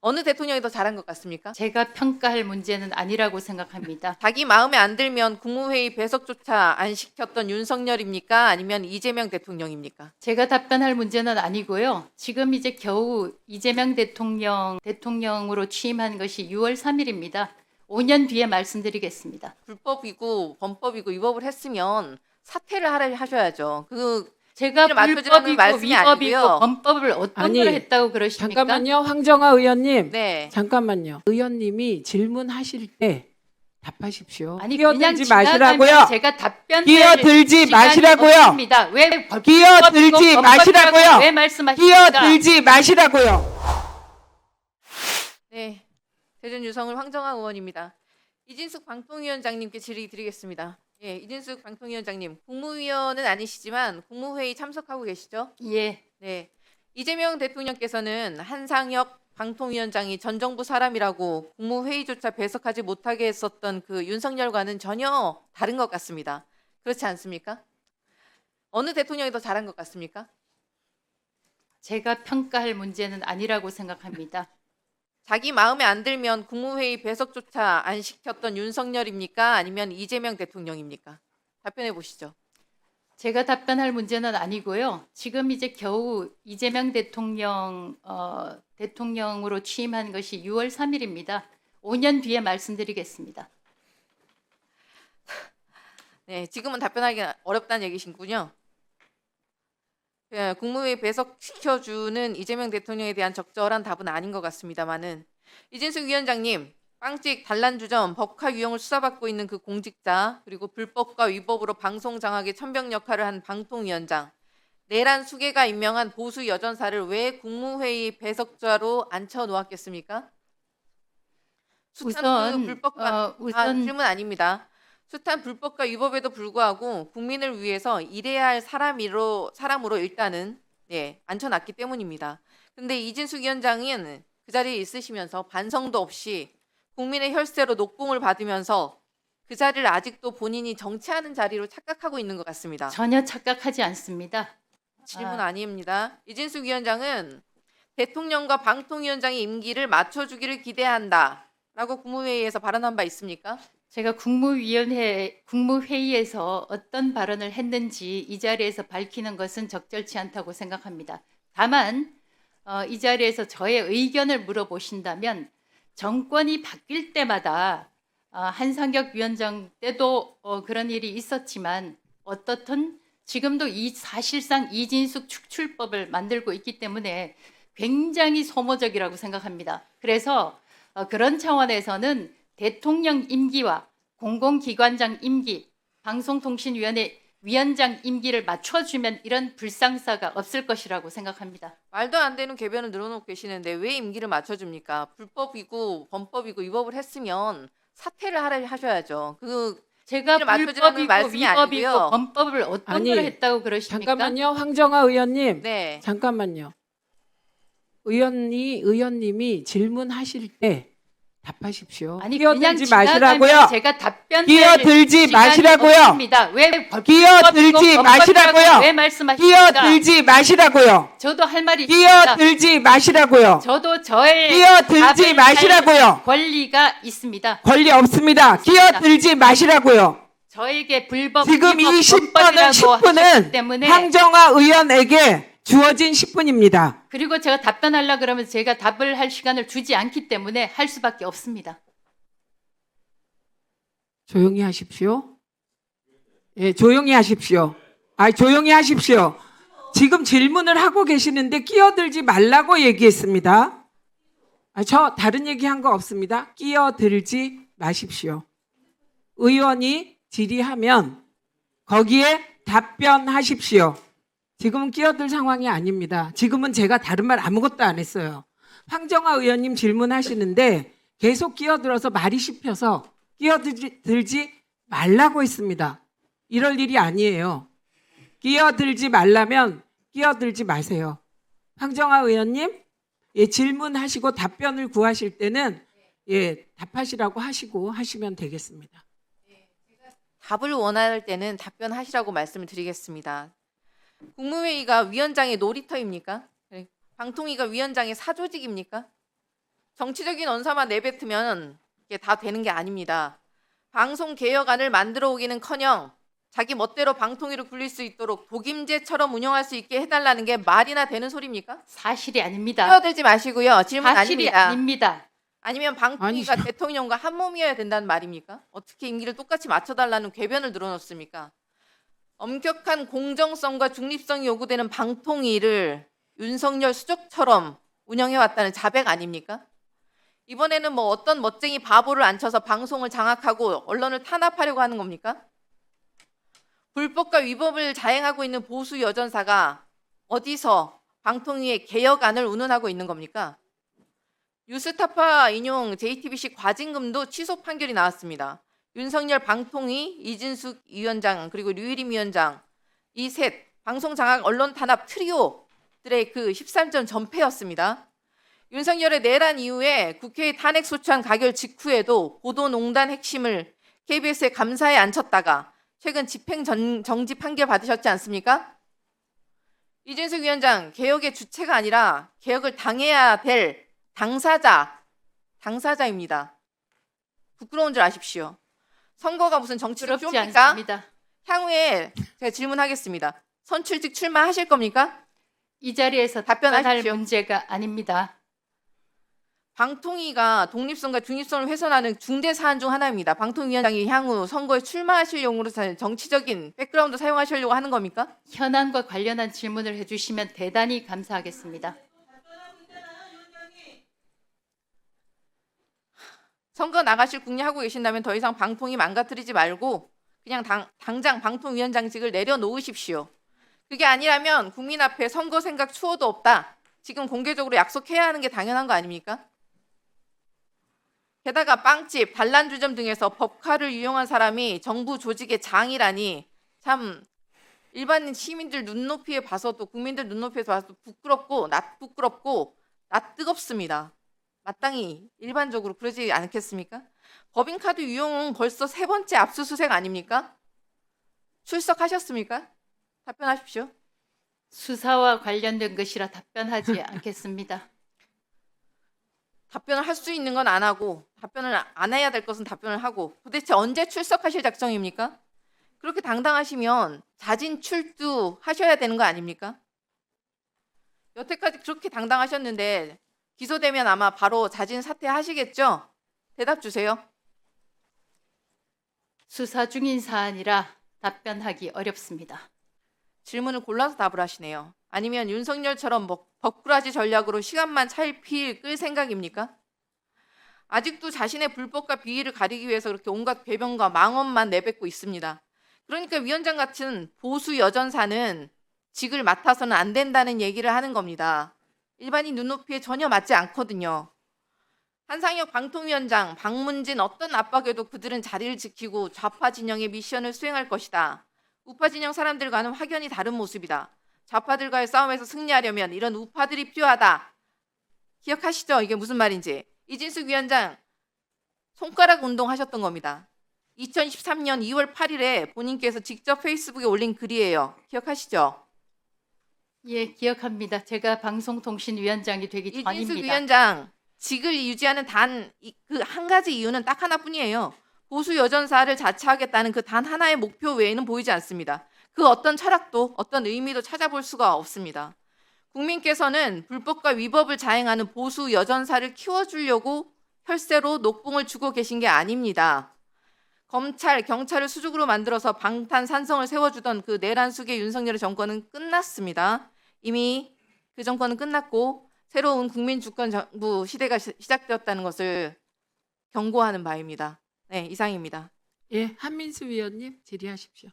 어느 대통령이 더 잘한 것 같습니까? 제가 평가할 문제는 아니라고 생각합니다. 자기 마음에 안 들면 국무회의 배석조차 안 시켰던 윤석열입니까? 아니면 이재명 대통령입니까? 제가 답변할 문제는 아니고요. 지금 이제 겨우 이재명 대통령으로 취임한 것이 6월 3일입니다. 5년 뒤에 말씀드리겠습니다. 불법이고 범법이고 위법을 했으면 사퇴를 하셔야죠. 제가 맞춰주라는 불법이고 말씀이 위법이고 아니고요. 범법을 어떤 아니, 걸 했다고 그러십니까? 잠깐만요. 황정아 의원님. 네. 잠깐만요. 의원님이 질문하실 때 답하십시오. 아니 그냥 끼어들지 지나가면 마시라고요. 제가 답변할 끼어들지 시간이 마시라고요. 없습니다. 왜 끼어들지 범법이고 마시라고요. 왜 말씀하십니까? 끼어들지 마시라고요. 네. 대전 유성을 황정아 의원입니다. 이진숙 방통위원장님께 질의 드리겠습니다. 예, 이진숙 방통위원장님, 국무위원은 아니시지만 국무회의 참석하고 계시죠? 예. 네. 이재명 대통령께서는 한상혁 방통위원장이 전 정부 사람이라고 국무회의조차 배석하지 못하게 했었던 그 윤석열과는 전혀 다른 것 같습니다. 그렇지 않습니까? 어느 대통령이 더 잘한 것 같습니까? 제가 평가할 문제는 아니라고 생각합니다. 자기 마음에 안 들면 국무회의 배석조차 안 시켰던 윤석열입니까? 아니면 이재명 대통령입니까? 답변해 보시죠. 제가 답변할 문제는 아니고요. 지금 이제 겨우 이재명 대통령으로 취임한 것이 6월 3일입니다. 5년 뒤에 말씀드리겠습니다. 네, 지금은 답변하기 어렵다는 얘기신군요. 예, 국무회의 배석시켜주는 이재명 대통령에 대한 적절한 답은 아닌 것 같습니다만은 이진숙 위원장님, 빵찍 단란주점 법화 유형을 수사받고 있는 그 공직자 그리고 불법과 위법으로 방송 장악의 천병 역할을 한 방통위원장 내란 수계가 임명한 보수 여전사를 왜 국무회의 배석자로 앉혀 놓았겠습니까? 숫한 그 불법과 질문 아닙니다. 숱한 불법과 위법에도 불구하고 국민을 위해서 일해야 할 사람으로 일단은 앉혀놨기 때문입니다. 근데 이진숙 위원장은 그 자리에 있으시면서 반성도 없이 국민의 혈세로 녹봉을 받으면서 그 자리를 아직도 본인이 정치하는 자리로 착각하고 있는 것 같습니다. 전혀 착각하지 않습니다. 질문 아닙니다. 이진숙 위원장은 대통령과 방통위원장의 임기를 맞춰주기를 기대한다라고 국무회의에서 발언한 바 있습니까? 제가 국무회의에서 어떤 발언을 했는지 이 자리에서 밝히는 것은 적절치 않다고 생각합니다. 다만 이 자리에서 저의 의견을 물어보신다면 정권이 바뀔 때마다 한상혁 위원장 때도 그런 일이 있었지만 어떻든 지금도 사실상 이진숙 축출법을 만들고 있기 때문에 굉장히 소모적이라고 생각합니다. 그래서 그런 차원에서는 대통령 임기와 공공기관장 임기, 방송통신위원회 위원장 임기를 맞춰주면 이런 불상사가 없을 것이라고 생각합니다. 말도 안 되는 궤변을 늘어놓고 계시는데 왜 임기를 맞춰줍니까? 불법이고 범법이고 위법을 했으면 사퇴를 하셔야죠. 제가 불법이고 말씀이 위법이고 아니고요. 범법을 어떤 걸 했다고 그러십니까? 잠깐만요. 황정아 의원님. 네. 잠깐만요. 의원님이 질문하실 때 답하십시오. 아니 그냥 끼어들지 지나가면 마시라고요. 제가 답변할 끼어들지 시간이 마시라고요. 없습니다. 왜 끼어들지 마시라고요. 왜 말씀하십니까? 끼어들지 마시라고요. 저도 할 말이 있습니다. 끼어들지 마시라고요. 저도 저의 끼어들지 답을 할 마시라고요. 권리가 있습니다. 권리 없습니다. 끼어들지 마시라고요. 저에게 불법 지금 이 위법 10분은 범법이라고 하셨기 때문에 황정아 의원에게 주어진 10분입니다. 그리고 제가 답변하려 그러면 제가 답을 할 시간을 주지 않기 때문에 할 수밖에 없습니다. 조용히 하십시오. 예, 조용히 하십시오. 조용히 하십시오. 지금 질문을 하고 계시는데 끼어들지 말라고 얘기했습니다. 저 다른 얘기한 거 없습니다. 끼어들지 마십시오. 의원이 질의하면 거기에 답변하십시오. 지금은 끼어들 상황이 아닙니다. 지금은 제가 다른 말 아무것도 안 했어요. 황정아 의원님 질문하시는데 계속 끼어들어서 말이 씹혀서 끼어들지 말라고 했습니다. 이럴 일이 아니에요. 끼어들지 말라면 끼어들지 마세요. 황정아 의원님, 질문하시고 답변을 구하실 때는 답하시라고 하시고 하시면 되겠습니다. 답을 원할 때는 답변하시라고 말씀을 드리겠습니다. 국무회의가 위원장의 놀이터입니까? 방통위가 위원장의 사조직입니까? 정치적인 언사만 내뱉으면 이게 다 되는 게 아닙니다. 방송 개혁안을 만들어 오기는커녕 자기 멋대로 방통위를 굴릴 수 있도록 독임제처럼 운영할 수 있게 해달라는 게 말이나 되는 소리입니까? 사실이 아닙니다. 끼어들지 마시고요. 질문 사실이 아닙니다. 아닙니다. 아니면 방통위가 대통령과 한 몸이어야 된다는 말입니까? 어떻게 임기를 똑같이 맞춰달라는 궤변을 늘어놓습니까? 엄격한 공정성과 중립성이 요구되는 방통위를 윤석열 수석처럼 운영해왔다는 자백 아닙니까? 이번에는 뭐 어떤 멋쟁이 바보를 앉혀서 방송을 장악하고 언론을 탄압하려고 하는 겁니까? 불법과 위법을 자행하고 있는 보수 여전사가 어디서 방통위의 개혁안을 운운하고 있는 겁니까? 뉴스타파 인용 JTBC 과징금도 취소 판결이 나왔습니다. 윤석열 방통위, 이진숙 위원장 그리고 류일임 위원장 이 셋 방송 장악 언론 탄압 트리오들의 그 13전 전패였습니다. 윤석열의 내란 이후에 국회에 탄핵 소추안 가결 직후에도 보도농단 핵심을 KBS에 감사에 앉혔다가 최근 집행 정지 판결 받으셨지 않습니까? 이진숙 위원장, 개혁의 주체가 아니라 개혁을 당해야 될 당사자입니다. 부끄러운 줄 아십시오. 선거가 무슨 정치적 부럽지 쇼입니까? 않습니다. 향후에 제가 질문하겠습니다. 선출직 출마하실 겁니까? 이 자리에서 답변할 답변하십시오. 문제가 아닙니다. 방통위가 독립성과 중립성을 훼손하는 중대 사안 중 하나입니다. 방통위원장이 향후 선거에 출마하실 용으로 정치적인 백그라운드 사용하시려고 하는 겁니까? 현안과 관련한 질문을 해주시면 대단히 감사하겠습니다. 선거 나가실 궁리하고 계신다면 더 이상 방통위 망가뜨리지 말고 그냥 당장 방통위원장직을 내려놓으십시오. 그게 아니라면 국민 앞에 선거 생각 추호도 없다. 지금 공개적으로 약속해야 하는 게 당연한 거 아닙니까? 게다가 빵집, 단란주점 등에서 법카를 유용한 사람이 정부 조직의 장이라니 참 일반 시민들 눈높이에 봐서도 국민들 눈높이에서 봐서도 부끄럽고 낯 뜨겁습니다. 마땅히 일반적으로 그러지 않겠습니까? 법인카드 유용은 벌써 3번째 압수수색 아닙니까? 출석하셨습니까? 답변하십시오. 수사와 관련된 것이라 답변하지 않겠습니다. 답변을 할 수 있는 건 안 하고 답변을 안 해야 될 것은 답변을 하고 도대체 언제 출석하실 작정입니까? 그렇게 당당하시면 자진 출두하셔야 되는 거 아닙니까? 여태까지 그렇게 당당하셨는데 기소되면 아마 바로 자진 사퇴하시겠죠? 대답 주세요. 수사 중인 사안이라 답변하기 어렵습니다. 질문을 골라서 답을 하시네요. 아니면 윤석열처럼 버꾸라지 전략으로 시간만 찰필 끌 생각입니까? 아직도 자신의 불법과 비위를 가리기 위해서 그렇게 온갖 궤변과 망언만 내뱉고 있습니다. 그러니까 위원장 같은 보수 여전사는 직을 맡아서는 안 된다는 얘기를 하는 겁니다. 일반인 눈높이에 전혀 맞지 않거든요. 한상혁 방통위원장, 박문진 어떤 압박에도 그들은 자리를 지키고 좌파 진영의 미션을 수행할 것이다. 우파 진영 사람들과는 확연히 다른 모습이다. 좌파들과의 싸움에서 승리하려면 이런 우파들이 필요하다. 기억하시죠? 이게 무슨 말인지. 이진숙 위원장 손가락 운동하셨던 겁니다. 2013년 2월 8일에 본인께서 직접 페이스북에 올린 글이에요. 기억하시죠? 예, 기억합니다. 제가 방송통신위원장이 되기 이진숙 전입니다. 위원장 직을 유지하는 단 그 한 가지 이유는 딱 하나뿐이에요. 보수 여전사를 자처하겠다는 그 단 하나의 목표 외에는 보이지 않습니다. 그 어떤 철학도 어떤 의미도 찾아볼 수가 없습니다. 국민께서는 불법과 위법을 자행하는 보수 여전사를 키워주려고 혈세로 녹봉을 주고 계신 게 아닙니다. 검찰, 경찰을 수직으로 만들어서 방탄산성을 세워주던 그 내란 속의 윤석열의 정권은 끝났습니다. 이미 그 정권은 끝났고 새로운 국민주권 정부 시대가 시작되었다는 것을 경고하는 바입니다. 네, 이상입니다. 예, 한민수 위원님 질의하십시오.